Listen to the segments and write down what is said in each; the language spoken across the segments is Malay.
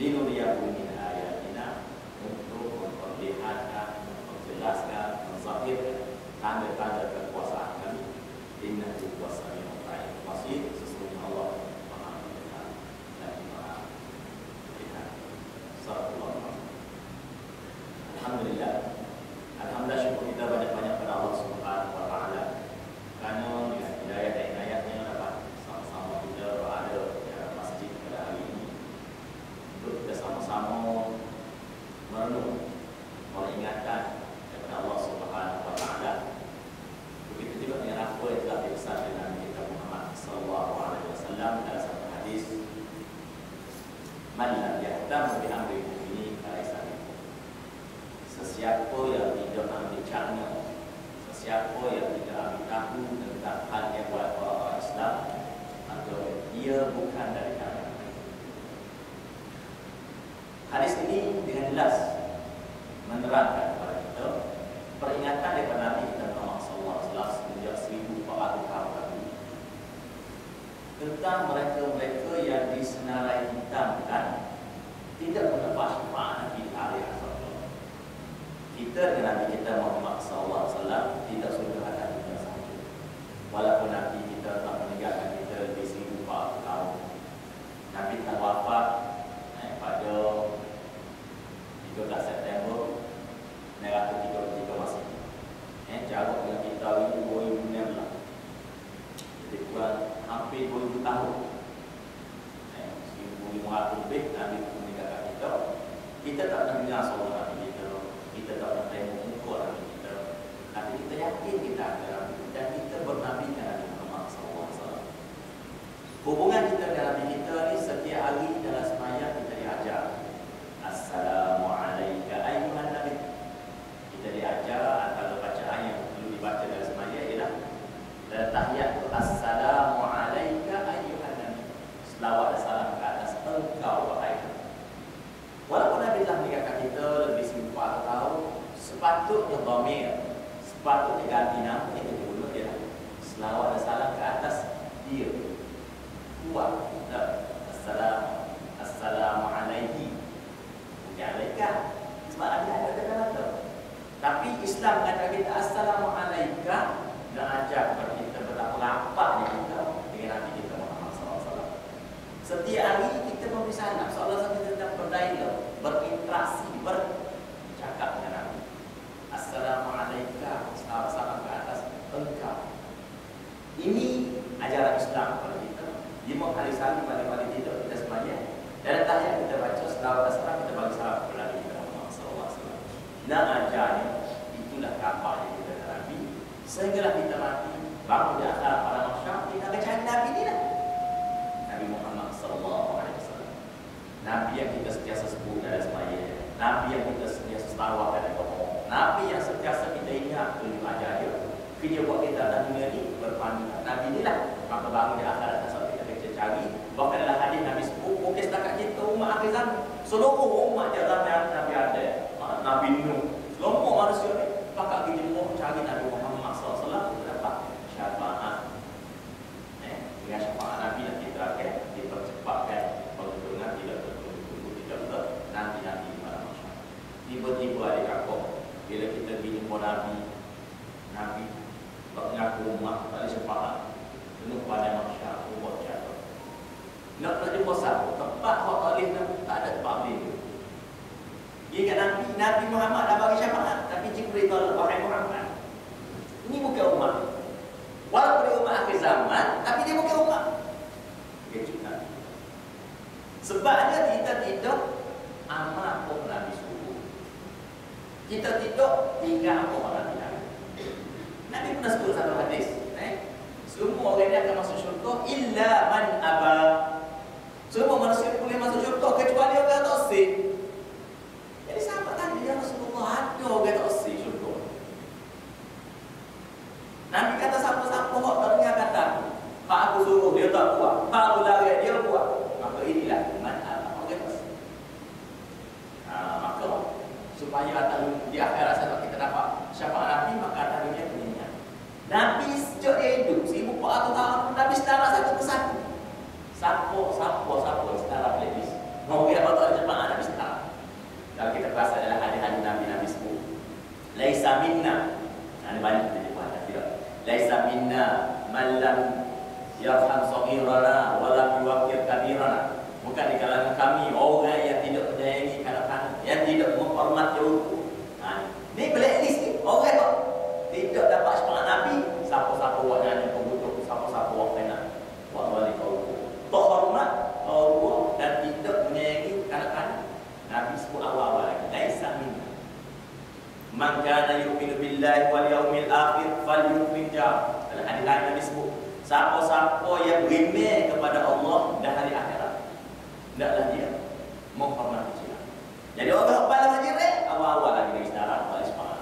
linuriyahu min ayatina, untuk memperlihatkan, menjelaskan, menzahirkan tanda-tanda kekuasaan kami. Innahu huwas-sami'ul basir, sesungguhnya Allah Maha mendengar dan Maha melihat. Sallallahu. Alhamdulillah. Alhamdulillah, syukur kita banyak-banyak pada Allah Subhanahu wa taala kerana dengan hidayah dan inayatnya dapat sama-sama kita berada di masjid pada hari ini untuk kita sama-sama merenung, meringatkan kepada Allah Subhanahu wa taala. Begitu juga dengan apa yang telah dipesan oleh Nabi kita Muhammad sallallahu alaihi wasallam dalam satu hadis, "Man lam yahtam bi amri mu'minin falaysa minhum." Sesiapa yang tidak ambil caranya, sesiapa yang tidak ambil tahu tentang hal yang buat orang Islam, maka dia bukan dari kalangan mereka. Hadis ini dengan jelas menerangkan kepada kita peringatan daripada Nabi kita Muhammad sallallahu alaihi wasallam sejak 1400 tahun lalu tentang mereka-mereka yang disenarai hitamkan tidak mendapat syafaat Nabi di hari akhirat. Kita dengan Nabi kita Muhammad sallallahu alaihi wasallam tidak sudah ada dunia sahaja. Walaupun Nabi kita telah meninggalkan kita lebih 1400 tahun. Nabi telah wafat pada 13 September 1933 Masehi. Jarak dengan kita ini 2016. Jadi kurang hampir 2000 tahun. 1500 lebih Nabi meninggalkan kita. Kita tak pernah dengar suara Nabi kita. Kita tak pernah tengok muka Nabi kita. Tapi kita yakin kita ada Nabi dan kita bernabi dengan Nabi Muhammad SAW. Hubungan kita dengan Nabi kita ni setiap hari dalam sembahyang kita diajar, Assalamualaikum ayyuhan Nabi. Kita diajar antara bacaan yang perlu dibaca dalam sembahyang ialah dalam tahiyat tu, Assalamualaikum ayyuhan Nabi. Selawat dan salam ke atas engkau wahai Nabi. Walaupun Nabi telah meninggalkan kita lebih 1400 tahun, sepatutnya dhamir, sepatutnya ganti nama yang kita guna ialah selawat dan salam ke atas dia. Kuat. Assalamualaikum. Bukan alaikah. Sebab Nabi ada kata-kata. Tapi Islam mengatakan kita Assalamualaikum dan ajar kepada kita betapa rapatnya kita dengan Nabi kita Muhammad SAW. Setiap hari kita memberi salam, seolah-olah kita sedang berdialog, berinteraksi, bercakap dengan Nabi. Assalamualaikum, salam ke atas engkau. Ini ajaran Islam kepada kita. 5 kali salam, balik-balik tidur kita sembahyang. Dalam tahiyat kita baca selawat dan salam, kita bagi salam kepada Nabi kita Muhammad SAW. Dan ajarnya itulah kampanye kita dengan Nabi. Sehinggalah kita mati, bangun di akhirat pada mahsyar, kita akan cari Nabi ni lah. Nabi Muhammad SAW. Nabi yang kita sentiasa sebut dalam sembahyang, Nabi yang kita sentiasa selawat dalam doa, Nabi yang sentiasa kita ingat tunjuk ajar dia. Dia buat kita dalam dunia ni berpandang Nabi ni lah. Maka bangun di akhirat dan kita kena cari. Bahkan dalam hadis Nabi sebut, bukan setakat kita umat akhir zaman, seluruh umat dalam Nabi ada, Nabi Nuh, seluruh manusia ni pakat dijemput cari Nabi Muhammad SAW untuk dapat syafaat. Dengan syafaat Nabi yang kita akan dipercepatkan perlindungan, tidak tertunggu-tunggu, tidak nanti-nanti pada masyarakat. Tiba-tiba ada kakak bila kita jumpa Nabi mengaku umat tak ada syafaat, kena pada masyarakat buat cara. Nak jumpa siapa? Tempat hak alih tak ada tempat alih. Dia ingat Nabi Muhammad dah bagi syafaat, tapi Jibril tolak, wahai Muhammad, ini bukan umat. Walaupun dia umat akhir zaman, tapi dia bukan umat. Kejut Nabi. Sebabnya kita tidak amal apa Nabi suruh. Kita tidak tinggal apa Nabi Nabi. Nabi pernah sebut satu hadis, semua orang ini akan masuk syurga illa man aba. Semua manusia boleh masuk syurga kecuali orang tak sah. Jadi sahabat tanya, ya Rasulullah, ada orang tak sah syurga? Nabi kata siapa-siapa hak tak dengar kata hak aku suruh dia tak buat, hak aku larang dia buat, maka inilah man aba, orang tak sah. Maka supaya atas di akhirat sahabat kita dapat syafaat Nabi, maka atas dunia peningat. Nabi sejak dia hidup 1400 tahun, Nabi sedara satu persatu. Siapa Kalau kita kelas adalah hadis-hadis Nabi sebut. Laisa minna. Ada banyak kita buat tidak. Laisa minna man lam yarham saghirana wa lam yuwaqqir kabirana. Bukan di kalangan kami orang yang tidak menyayangi kanak-kanak, yang tidak menghormati orang. Ni blacklist ni. Orang tu tidak dapat syafaat Nabi. Siapa-siapa buat nyanyi pembutuh, siapa-siapa buat kena. Buat balik kau. Tak hormat Allah dan tidak menyayangi kanak-kanak. Nabi sebut awal-awal lagi. Laisa minna. Man kana yu'minu billahi wal yawmil akhir falyukrim jar. Dalam hadis lain Nabi sebut, siapa-siapa yang beriman kepada Allah dan hari akhirat, hendaklah dia menghormati jiran. Jadi orang kepala majlis awal-awal lagi dari saudara oleh semangat.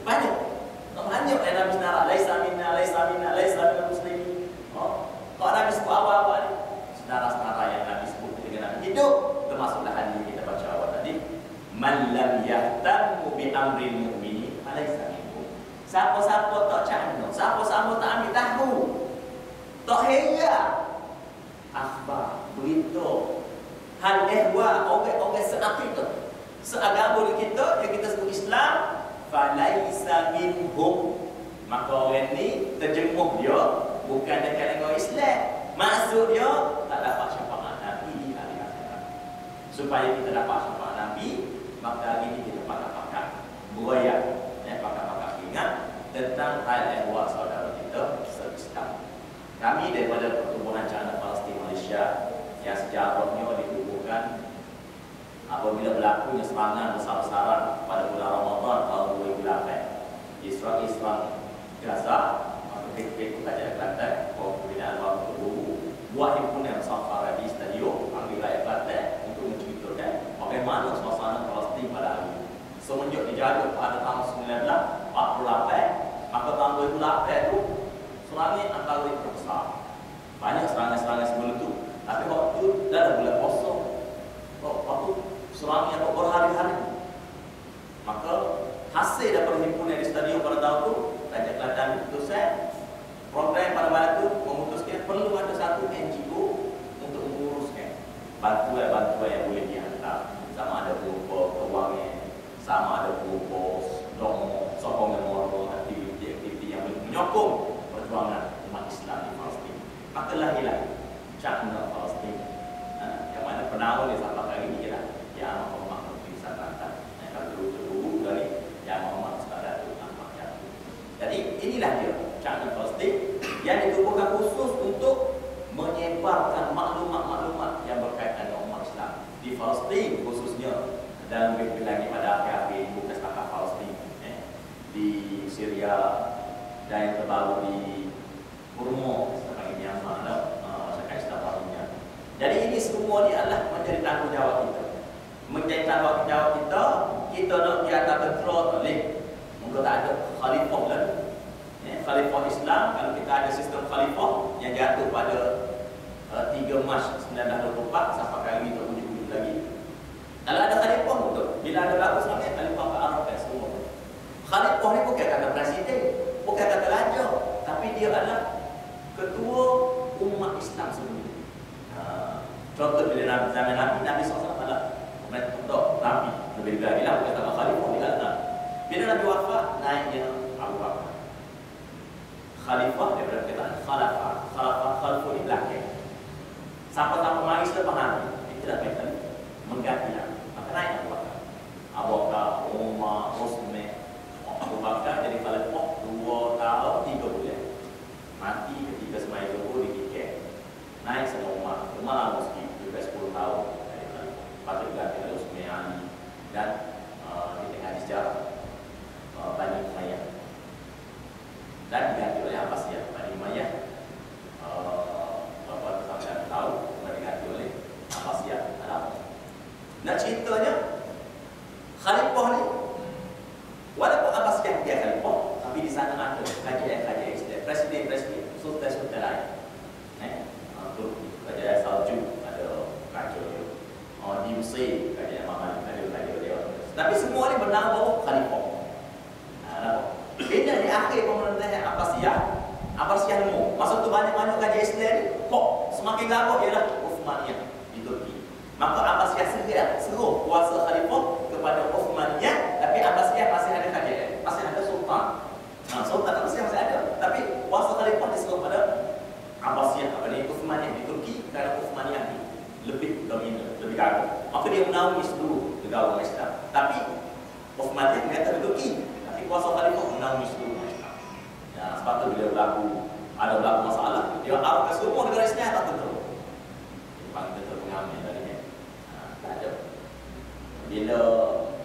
Banyak. Banyak yang Nabi saudara laisa minna, laisa minna, laisa minal muslimin. Kalau Nabi sebut awal-awal ni, saudara-saudara yang Nabi sebut ketika Nabi hidup, termasuklah hadis yang kita baca awal tadi. Man lam yahtamu bi amril mu'minin falaysa minhum. Siapa-siapa tak cakap, siapa-siapa tak ambil tahu, tak heya akhbar, berita hal ehwa orang-orang seaqidah, seagama kita yang kita sebut Islam, falaysa minhum. Maka orang ni terjemuh dia bukan dekat dengan Islam. Maksud dia tak dapat syafaat Nabi di hari akhirat. Supaya kita dapat syafaat Nabi, maka hari ini kita pakar-pakar buaya, pakar-pakar ingat tentang hal ehwa saudara kita se-Islam. Kami daripada Pertubuhan Anak Palestin Malaysia yang sejarahnya ditubuhkan apabila berlakunya serangan besar-besaran pada bulan Ramadan tahun 2008 Israel Gaza, maka ketika kerajaan Kelantan pembinaan waktu dulu buat himpunan Safara di stadium panggil rakyat Kelantan untuk menceritakan bagaimana suasana Palestin pada hari ini. Semenjak dijaga pada tahun 1948, maka tahun 2008 itu serangan antara itu besar. Banyak serangan-serangan sebelum itu. Tapi waktu itu dah ada bulan kosong. Waktu serangan yang berhari-hari. Maka hasil daripada himpunan di stadium pada tahun itu, Rakyat Kelantan putuskan program pada malam itu memutuskan perlu ada satu NGO untuk menguruskan bantuan-bantuan yang boleh dihantar. Sama ada berupa kewangan, sama ada berupa sokongan moral, aktiviti-aktiviti yang boleh menyokong perjuangan umat Islam di Palestin. Maka lahirlah Cakna Palestin, yang mana penawar dia sampai kali ini ialah Yang Muhammad Mufti Kelantan. Kalau dulu dari Yang Muhammad Ustaz Ahmad Yaakob. Jadi inilah dia Cakna Palestin yang ditubuhkan khusus untuk menyebarkan maklumat-maklumat yang berkaitan dengan umat Islam di Palestin, khususnya dalam lebih lagi pada akhir-akhir bukan setakat Palestin, di Syria dan yang terbaru di Burma sebagai Myanmar, masyarakat Islam barunya. Jadi ini semua ni adalah menjadi tanggungjawab kita. Menjadi tanggungjawab kita, kita nak di atas kontrol oleh mungkin tak ada khalifah lah. Khalifah Islam, kalau kita ada sistem khalifah yang jatuh pada 3 Mac 1924 sampai kali ini tak wujud lagi. Kalau ada khalifah betul. Bila ada berlaku sangat khalifah ke Arab dan semua. Khalifah ni bukan kata presiden, bukan kata raja, tapi dia adalah ketua umat Islam sendiri. Contoh bila zaman Nabi SAW adalah untuk Nabi lebih lagi lah bukan kata khalifah dia kata. Bila Nabi wafat naiknya Abu Bakar. Khalifah daripada perkataan khalifah di belakang. Siapa-siapa mari selepas Nabi itu dah kata menggantilah. Maka naik Abu Bakar. Abu Bakar, Umar, Utsman, Abu Bakar jadi khalifah 2 tahun 3 bulan. Mati ketika semai zuhur di Kikek. Naik sama Umar lama sikit juga 10 tahun. Lepas itu diganti oleh Utsman Ali dan di tengah sejarah Bani Umayyah. Dan diganti oleh Abbasiyah. Bani Umayyah beberapa tahun kemudian diganti oleh Abbasiyah. Nah ceritanya khalifah ni walaupun Abbasiyah dia khalifah, tapi di sana ada kajian-kajian Islam, presiden-presiden, sultan-sultan lain. Turki, kerajaan Saljuk ada kajian di Mesir, kerajaan Mamalik ada dia. Tapi semua ni bernama khalifah. Bila di akhir pemerintahan Abbasiyah nemu. Masa tu banyak-banyak kajian Islam ni, semakin gagah ialah Uthmaniyah di Turki. Maka Abbasiyah seruh kuasa khalifah kepada Uthmaniyah, tapi Abbasiyah masih ada kerajaan, masih ada sultan. Sultan Abbasiyah masih ada, tapi kuasa khalifah disuruh pada Abbasiyah, apa ni, Uthmaniyah di Turki, kerana Uthmaniyah ni lebih dominan, lebih gagal. Maka dia menaungi seluruh negara Islam. Tapi Uthmaniyah kata di Turki, tapi kuasa khalifah menaungi seluruh Islam. Ya, sebab tu bila ada berlaku masalah, dia arahkan semua negara Islam tak tentu. Panggil pengamen dari ni. Tak ada. Bila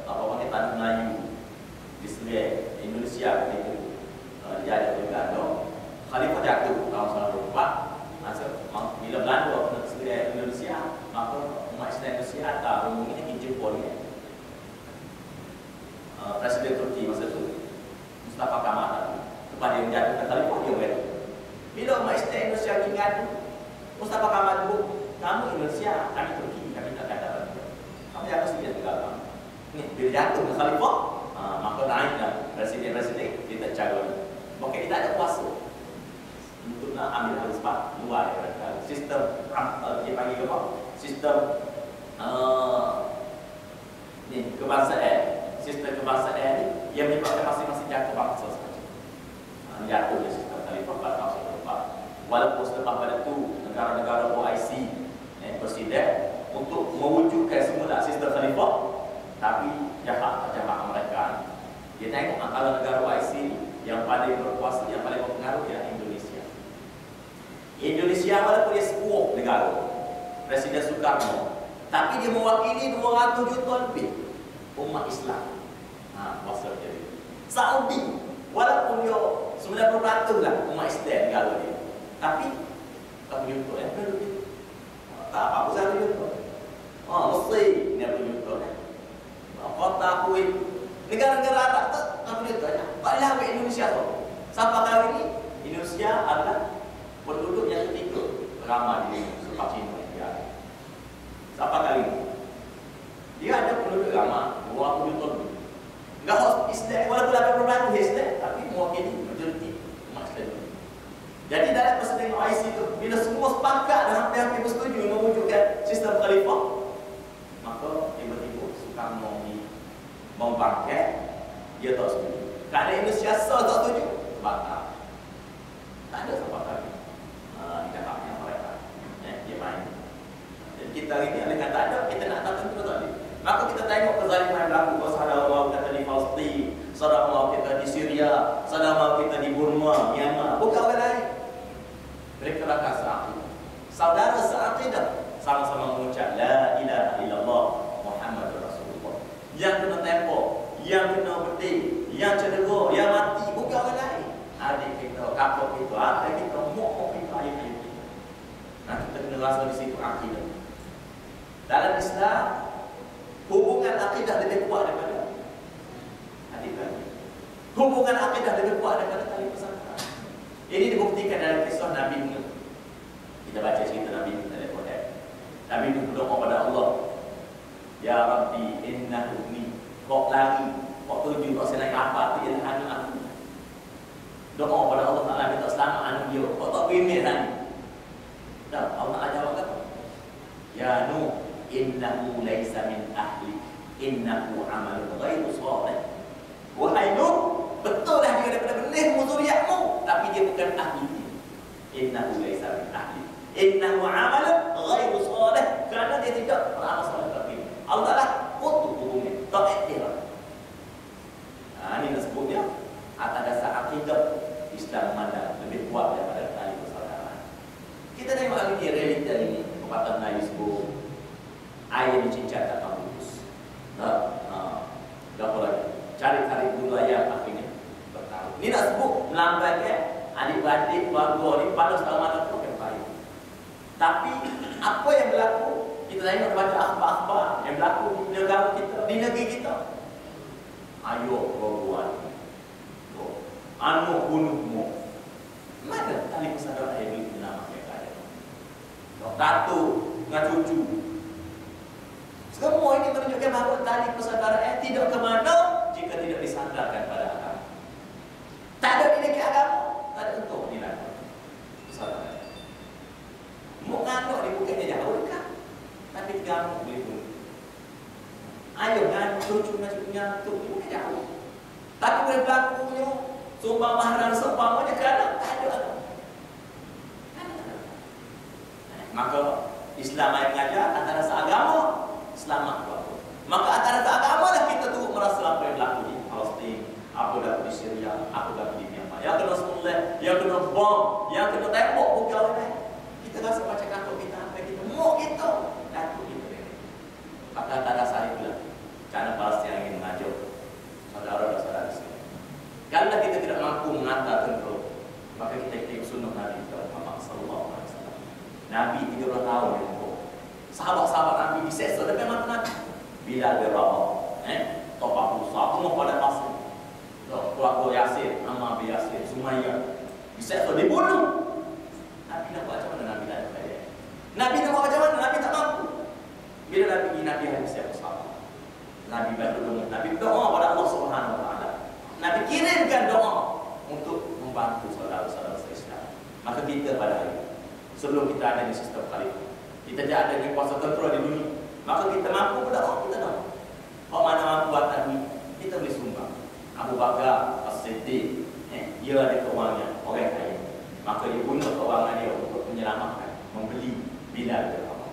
apa panggil tanah Melayu di sebelah Indonesia ketika dia ada berganda, khalifah jatuh tahun 1924. Masa bila Belanda kena sebelah Indonesia, maka umat Islam Indonesia atau mungkin Jepun ni. Presiden Turki masa tu Mustafa Kemal kepada yang menjatuhkan khalifah dia berkata, bila umat Islam Indonesia ingat Mustafa Kemal tu, kamu Indonesia, kami Turki, kami tak kata apa. Kamu jangan sendiri negara. Ni bila jatuh ke khalifah, maka naiklah presiden-presiden dia tak cara ni. Maka kita ada kuasa untuk nak ambil alih sebab luar daripada sistem dia panggil apa? Sistem ni kebangsaan. Sistem kebangsaan ni yang menyebabkan masing-masing jatuh bangsa saja. Jatuh dari sistem khalifah pada tahun 1924. Walaupun selepas pada itu negara-negara OIC bersidang untuk mewujudkan semula sistem khalifah, tapi jahat mereka. Dia tengok antara negara OIC yang paling berkuasa, yang paling berpengaruh ialah Indonesia. Indonesia walaupun dia sebuah negara, Presiden Soekarno, tapi dia mewakili 200 juta lebih umat Islam. Kuasa dia. Saudi, walaupun dia 90% lah umat Islam negara dia, tapi tak boleh untuk tak apa sahaja juga. Mesir ni apa juga. Kota Kuwait, negara-negara Arab tu tak boleh tu. Tak boleh ambil Indonesia tu. Sampai kali ini Indonesia adalah penduduk yang ketiga ramai di selepas Cina dia. Sampai kali ini dia ada penduduk ramai 20 juta lebih. Enggak harus Islam, walaupun 80% Islam, tapi mewakili majoriti umat Islam. Jadi dalam persidangan OIC itu, bila semua sepakat dan hampir-hampir bersetuju mewujudkan sistem khalifah, maka tiba-tiba Soekarno ni membangkit, dia tak setuju. Kerana Indonesia tak setuju, batal. Tak ada sampai kali. Ini cakapnya mereka. Dia main. Jadi kita hari ni, oleh kata ada, kita nak tahu tentu tak ada. Maka kita tengok kezaliman berlaku. Saudara mau kita di Palestin, saudara mau kita di Syria, saudara mau kita di Burma, Myanmar, bukan orang lain. Mereka rakyat seakidah. Saudara seakidah sama-sama mengucap La ilaha illallah Muhammadur Rasulullah. Yang kena tembak, yang kena bedil, yang cedera, yang mati, bukan orang lain. Adik kita, kakak kita, adik kita, mak kita, ayah kita. Kita kena rasa di situ akidah. Dalam Islam, hubungan akidah lebih kuat daripada adik-adik. Hubungan akidah lebih kuat daripada tali persaudaraan. Ini dibuktikan dalam kisah Nabi Nuh. Kita baca cerita Nabi Nuh dalam Quran. Nabi Nuh berdoa kepada Allah, Ya Rabbi, inna hubni. Kau lari, kau tuju, kau senang apa tu ialah anak aku. Doa kepada Allah Ta'ala minta selamat anak dia. Kau tak bimir tadi. Dan Allah Ta'ala jawab kata, Ya Nuh, innahu laisa min ahli, innahu amalun ghairu salih. Wahai Nuh, betul lah dia daripada benihmu, zuriatmu, tapi dia bukan ahli. Innahu laisa min ahli, innahu amalun ghairu salih, kerana dia tidak beramal soleh tapi Allah lah untuk hubungnya, tak iktiraf. Ini disebutnya atas dasar akidah Islam mana lebih kuat daripada tali persaudaraan. Kita tengok lagi ni realita ini, pepatah Melayu sebut air dicincang tak akan putus. Apa lagi? Cari-cari budaya akhirnya bertaruh. Ini nak sebut melambatkan adik-adik keluarga ni pada setahun mana tu akan baik. Tapi apa yang berlaku, kita tengok baca akhbar-akhbar yang berlaku di negara kita, di negeri kita. Ayo perempuan, anu bunuhmu. Mana tali persaudaraan yang dinamakan mereka ada? Datuk dengan cucu. Semua ini menunjukkan bahawa tali persaudaraan tidak ke mana jika tidak disandarkan pada agama. Tak ada nilai agama, tak ada untuk nilai persaudaraan. Mau nganuk di bukitnya jauh dekat, tapi 3 nyamuk boleh bunuh. Ayo kan cucu nyamuk ini jauh. Tapi boleh berlakunya sumpah mahram seumpamanya kerana tak ada. Maka Islam yang mengajar antara seagama selamat berlaku. Maka antara seagama lah kita tu merasa apa yang berlaku di Palestin, apa berlaku di Syria, apa berlaku di Myanmar. Yang kena sekolah, yang kena bom, yang kena tembok bukan orang. Kita rasa macam kakak kita, apa kita mau kita, kakak kita. Maka antara saya pula, cara Palestin yang ingin mengajar saudara dan saudara sekalian. Kalau kita tidak mampu mengantar tentera, maka kita ikut sunnah Nabi Muhammad sallallahu alaihi wasallam. Nabi 30 tahun dia tempuh. Sahabat-sahabat Nabi diseksa depan mata Nabi. Bilal bin Rabah, Topah Musa, semua pada masa. Keluarga Yasir, Ammar bin Yasir, Sumayyah diseksa, dibunuh. Nabi nak buat macam mana? Nabi tak ada kaya. Nabi nak buat macam mana? Nabi tak mampu. Bila Nabi pergi, Nabi harus siap sahabat. Nabi bantu doa. Nabi doa pada Allah Subhanahu Wa Taala. Nabi kirimkan doa untuk membantu saudara-saudara Islam. Maka kita pada hari ini, sebelum kita ada di sistem khalifah, kita tidak ada di kuasa tentera di dunia, maka kita mampu berdoa, kita doa. Kalau mana mampu buat tadi, kita boleh sumbang. Abu Bakar As-Siddiq, dia ada keuangan orang kaya, maka dia guna keuangan dia untuk menyelamatkan, membeli Bilal bin Rabah,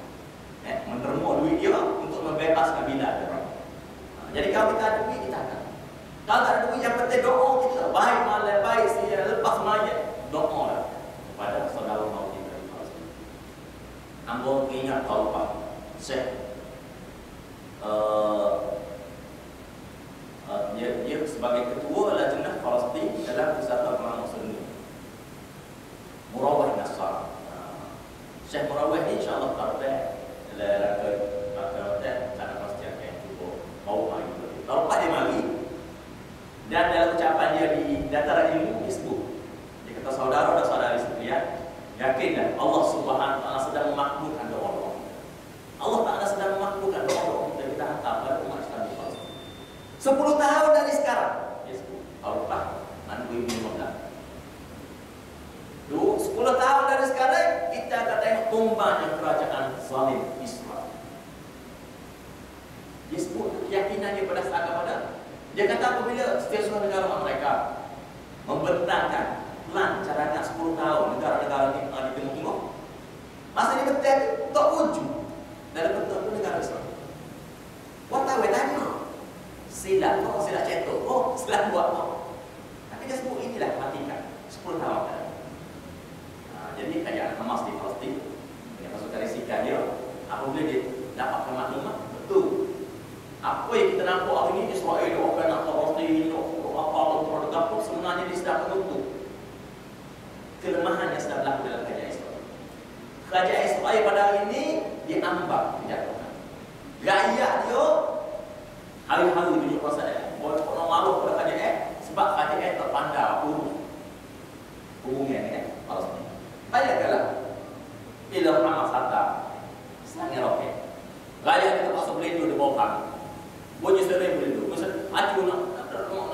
menerima duit dia untuk membebaskan Bilal bin Rabah. Jadi kalau kita ada duit, kita akan. Kalau tak ada duit, yang penting doa kita, baik malam, baik siang, lepas mayat, doa lah kepada saudara maut kita. Ambo ingat kalau Pak Syekh dia sebagai ketua Lajnah Palestin dalam Persatuan Ulama Dunia, Murawih Nasar. Syekh Murawih ni insya-Allah tarikh cara pasti akan cuba mau hari itu. Kalau Pak dia mari dan dalam ucapan dia di dataran ilmu dia sebut, dia kata saudara dan saudari sekalian, yakinlah Allah Subhanahu Wa Taala sedang memakbulkan doa-doa. Allah Taala sedang memakbulkan doa-doa kita hantar pada umat Islam di Palestin. 10 tahun dari sekarang, yes, Allah nanti 2015. 10 tahun dari sekarang kita akan tengok tumbangnya kerajaan zalim Israel. Dia sebut keyakinan dia berdasarkan pada, dia kata apabila setiap sebuah negara mereka membentangkan plan cadangan 10 tahun negara-negara di Timur Tengah, masa dia betul tak wujud dalam bentuk negara Islam. Wartawan tanya, silat kok, silat cetok kok, silat buat kok. Tapi dia sebut inilah matikan 10 tahun kan. Jadi kayak Hamas di Palestin, yang pasukan risikan dia, apabila dia dapatkan maklumat betul apa yang kita nampak hari ini, Israel dia akan nak Palestin, apa terdekat, sebenarnya dia sedang menutup kelemahan yang sedang berlaku dalam kerajaan Israel. Kerajaan Israel pada hari ini diambang, dijatuhkan. Gaya dia hari-hari tunjuk kuasa dia. Boleh orang malu pada kerajaan sebab kerajaan terpandang hubungan Palestin. Bayangkanlah bila Hamas hantar serangan roket, rakyat kita terpaksa berlindung di bawah kami. Bunyi sering berlindung. Maksud, acu nak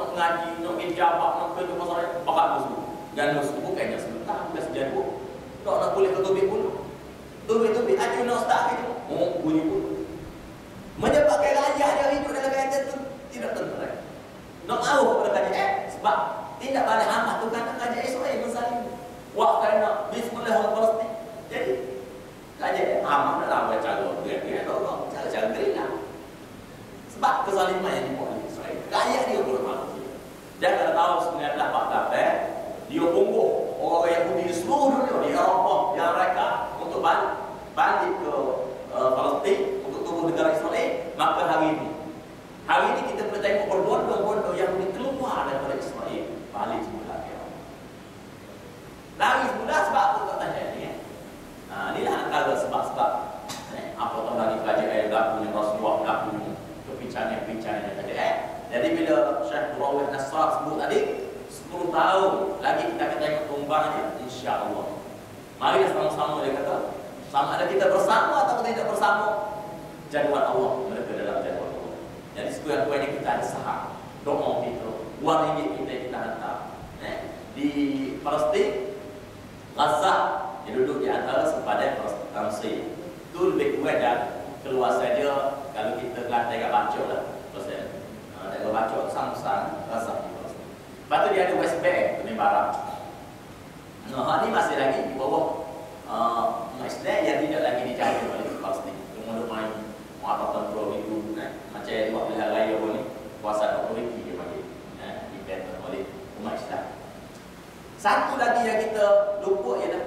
mengaji, nak menjabat, nak kerja masalah bakal musuh. Dan musuh bukannya sebentar, bukan sejadu. Nak boleh ke tubik pun. Tubik-tubik acu nak start itu. Bunyi pun. Menyebabkan rakyat dia hidup dalam keadaan itu tidak tenteram. Nak tahu kepada kerajaan sebab tidak balik Hamas tu kata kerajaan Israel bersaling. Wah kerana Bismillah Palestin. Jadi kerajaan Hamas nak lawan cara dia tolong cara gerila. Sebab kezaliman yang dibuat oleh Israel. Rakyat dia pun malu. Dia kalau tahu sebenarnya dapat dapat dia punggung orang Yahudi di seluruh dunia di Eropah yang mereka untuk balik ke Palestin untuk tubuh negara Israel, maka hari ini kita boleh tengok berbondong-bondong yang keluar daripada Israel balik semula ke Eropah. Lari semula sebab apa tak tanya ni? Inilah antara sebab-sebab apa tahu lagi kerajaan berlakunya Rasulullah berlakunya kepincangan-pincangan yang tadi. Jadi bila Syekh Murawih Nasar sebut tadi 10 tahun lagi kita akan tengok tumbangnya insya-Allah. Mari sama-sama dia kata sama ada kita bersama atau tidak bersama, jadual Allah mereka dalam jadual Allah. Jadi sekurang-kurangnya kita ada saham doa kita, wang ringgit kita hantar di Palestin, Gaza, dia duduk di antara sepadan Palestin. Itu lebih kuat dan keluar saja kalau kita lantai kat bacok lah. Pasal tak bacok sang-sang rasa di Palestin. Lepas tu dia ada West Bank, tu ni barat. Ni masih lagi di bawah Islam yang tidak lagi dijajah oleh Palestin. Kemudian main apa kontrol itu, macam yang buat pilihan raya pun ni, kuasa otoriti dia panggil, dipendent oleh umat Islam. Satu lagi yang kita lupa ialah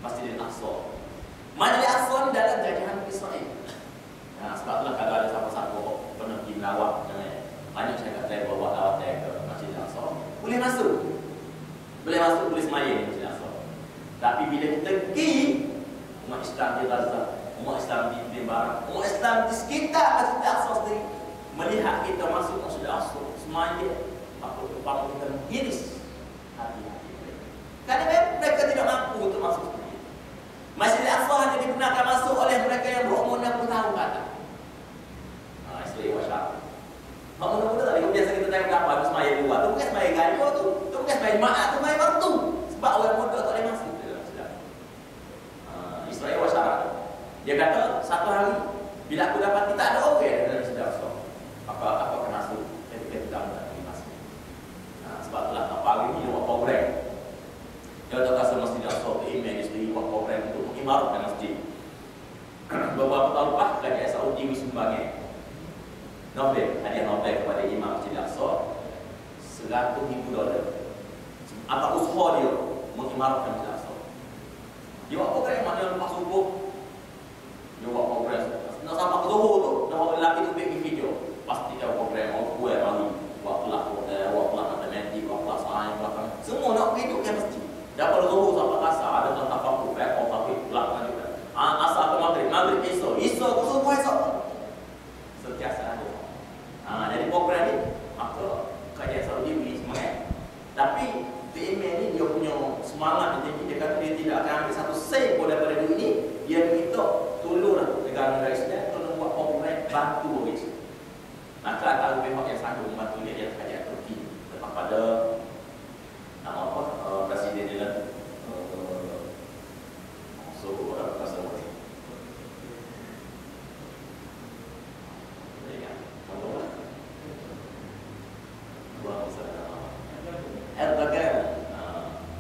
Masjidil Aqsa. Masjidil Aqsa ni dalam jajahan Israel. Sebab itulah kalau ada siapa-siapa pernah pergi melawat, banyak saya kata saya bawa lawat saya ke Masjidil Aqsa, boleh masuk, boleh semaya di Masjidil Aqsa. Tapi bila kita pergi, umat Islam di Gaza, umat Islam di Barat, umat Islam di sekitar Masjidil Aqsa sendiri melihat kita masuk Masjidil Aqsa, semaya, maka kepala kita mengiris hati-hati mereka. Kerana mereka tidak mampu untuk masuk sendiri. Masjidil Aqsa hanya digunakan masuk oleh mereka yang berumur 60 tahun ke atas. Israel wasyarakat. Umur 60 tahun, biasa kita tengok apa habis semaya luar, tu bukan semaya gaya tu bukan semaya jemaah, tu semaya waktu. Sebab orang muda tak boleh masuk. Israel wasyarakat. Dia kata, satu hari bila aku dapat tak ada orang dalam Masjidil Aqsa, apa akan masuk ketika kita tak boleh masuk. Sebab itulah apa hari ni dia buat program. Dia tak rasa Masjidil Aqsa email dia sendiri buat program untuk mengimarkan masjid. Beberapa tahun lepas kerajaan Saudi sumbangkan hadiah Nobel kepada Imam Masjidil Aqsa $100,000. Apa usaha dia mengimarkan Masjidil Aqsa? Dia buat program mana lepas subuh, dia buat program nak sampai ke Zuhur tu, dah orang lelaki tu bikin video. Pasti dia program orang tua mari buat kelas matematik, buat kelas sains, semua nak hidup yang mesti. Daripada Zuhur sampai asar ada kelas tafakur, rekod tafsir, belakang juga. Asar ke maghrib esok ke subuh esok. Sentiasa ada. Jadi program ni maka kerajaan Saudi beri semangat. Tapi PMA ni dia punya semangat dia kata dia tidak akan ambil satu sen pun daripada duit ni. Dia minta tolonglah negara-negara Islam tolong buat program bantu orang Islam. Maka antara pihak yang sanggup membantu dia ialah kerajaan Turki. Lepas pada nama apa presiden dia orang rasa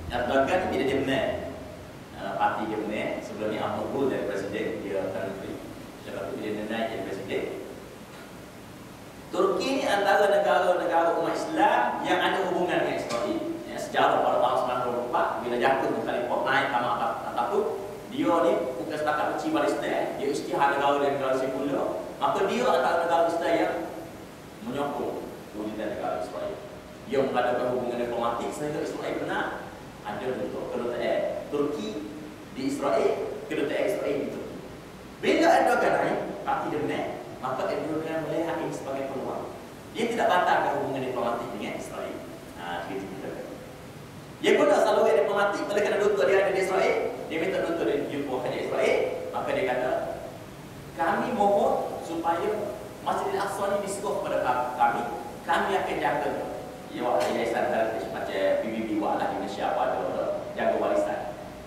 Erdogan bila dia menang, parti dia menang, sebelum ni Ahmad Gul dari presiden, dia akan negeri. Sebab tu bila dia naik jadi presiden. Turki ni antara negara-negara umat Islam yang ada hubungan dengan Israel. Sejarah pada tahun 1994 bila jatuh Khalifah naik kamar atas tu, dia ni bukan setakat benci Palestin, dia isytihad negara dan negara sekular. Maka dia antara negara Islam yang menyokong kewujudan negara Israel. Dia mengadakan hubungan diplomatik sehingga Israel benar ada untuk kedutaan Turki di Israel, kedutaan Israel di Turki. Bila Erdogan naik, parti dia menang, maka Erdogan melihat ini sebagai peluang. Dia tidak batalkan hubungan diplomatik dengan Israel. Dia pun tak selalu diplomatik, oleh kerana duta dia ada di Israel, dia minta duta dia jumpa kerajaan Israel, maka dia kata, kami mohon supaya Masjidil Aqsa ni disuruh kepada kami akan jaga. Ya, yayasan heritage macam PBB buat lah Indonesia apa ada jaga warisan.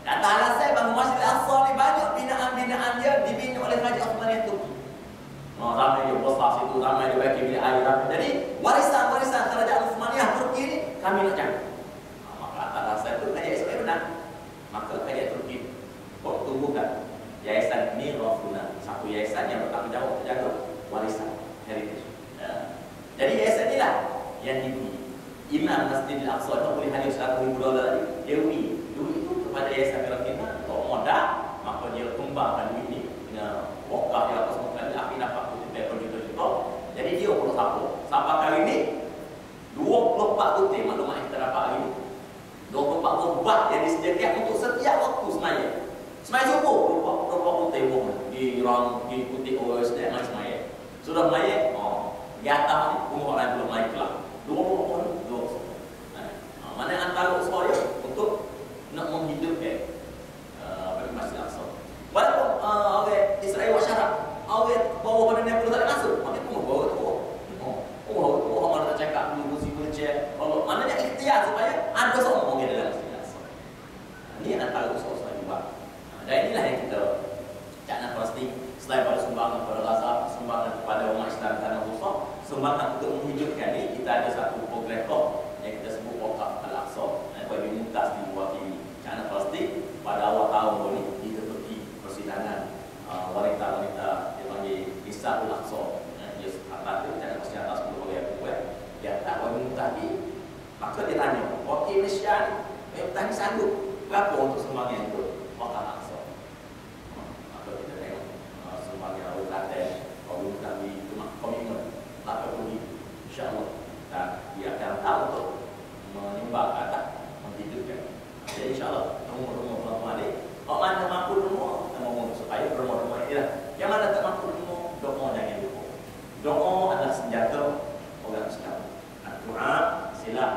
Kata alasan bahawa Masjidil Aqsa ni banyak binaan-binaan dia dibina oleh Raja Osmania Turki. Ramai dia besar situ, ramai dia bagi bilik air. Jadi warisan-warisan Kerajaan Osmania Turki ni kami nak jaga. Maka atas alasan itu kerajaan Israel benar. Maka kerajaan Turki tumbuhkan yayasan Mirafuna, satu yayasan yang bertanggungjawab untuk jaga warisan heritage. Jadi yayasan inilah yang diberi. Imam Masjidil Aqsa itu boleh hadiah $100,000 tadi. Dia beri duit itu kepada yayasan Mirafuna untuk modal, maka dia kembangkan duit ini dengan wakaf dia atas muka dia akhir dapat berjuta-juta. Jadi dia perlu sampai kali ini 24 tutir maklumat yang kita dapat hari ini. 24 obat yang disediakan untuk setiap waktu semaya. Semaya subuh 24 tutir diikuti orang sedang main semaya. Sudah semaya, di atas ni umur orang belum naik kelas. 24 orang mana antara usaha dia untuk nak menghidupkan Masjidil Aqsa. Walaupun orang Israel buat syarat, orang bawa pada ni perlu tak masuk, maka pun bawa tu. Orang nak cakap dulu kursi wheelchair. Kalau maknanya ikhtiar supaya ada semua orang dalam Masjidil Aqsa. Ini antara usaha-usaha juga. Dan inilah yang kita cakap Palestin selain pada sumbangan sumbangan untuk menghidupkan ni, kita ada satu program yang kita sebut Wakaf Al-Aqsa. Bagi Mumtaz diwakili anak Palestin pada awal tahun ni di tepi persidangan wanita-wanita dia panggil Nisa Al-Aqsa. Dia atas tu jangan mesti atas 10 orang yang dia tak bagi Mumtaz ni, maka dia tanya, wakil Malaysia ni, Mumtaz ni sanggup berapa untuk sumbangan itu Wakaf Al-Aqsa? Maka kita tengok sumbangan orang Kelantan, kalau Mumtaz ni komitmen 80 ribu, insya-Allah, dan dia akan tahu untuk menimbang kata menghidupkan. Jadi insya-Allah rumah-rumah tuan-tuan ni, kalau mana mampu rumah, kita mohon supaya rumah-rumah ini lah. Yang mana tak mampu rumah, doa jangan lupa. Doa adalah senjata orang Islam. Doa silah.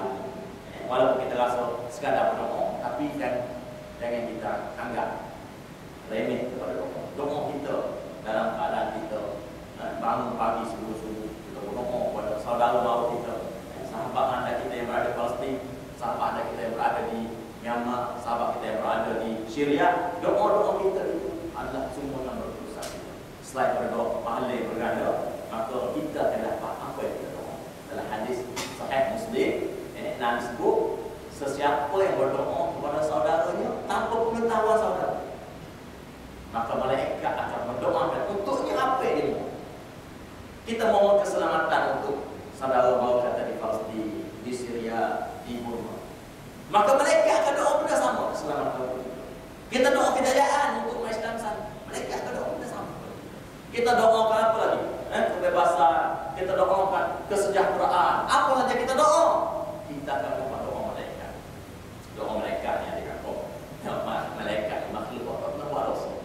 Walaupun kita rasa sekadar berdoa, tapi jangan kita anggap remeh kepada doa. Doa kita dalam keadaan kita bangun pagi subuh-subuh, kita berdoa kepada saudara mara kita, sahabat anda kita yang berada di Palestin, sahabat anda kita yang berada di Myanmar, sahabat kita yang berada di Syria. Doa-doa kita itu adalah semua yang berusaha kita. Selain berdoa pahala yang berganda, maka kita akan dapat apa yang kita doa. Dalam hadis Sahih Muslim, Nabi sebut, sesiapa yang berdoa kepada saudaranya tanpa pengetahuan saudara, maka malaikat akan mendoakan untuknya apa yang dia mahu. Kita mohon keselamatan untuk saudara mara kita di Palestin, di Syria, di Burma, maka mereka akan doa benda sama keselamatan. Kita doa kejayaan untuk umat Islam sana, mereka akan doa benda sama. Kita doakan apa lagi? Kebebasan, kita doakan kesejahteraan, apa saja kita doa, kita akan dapat doa mereka. Doa mereka yang dikatakan malaikat makhluk Allah wa rasul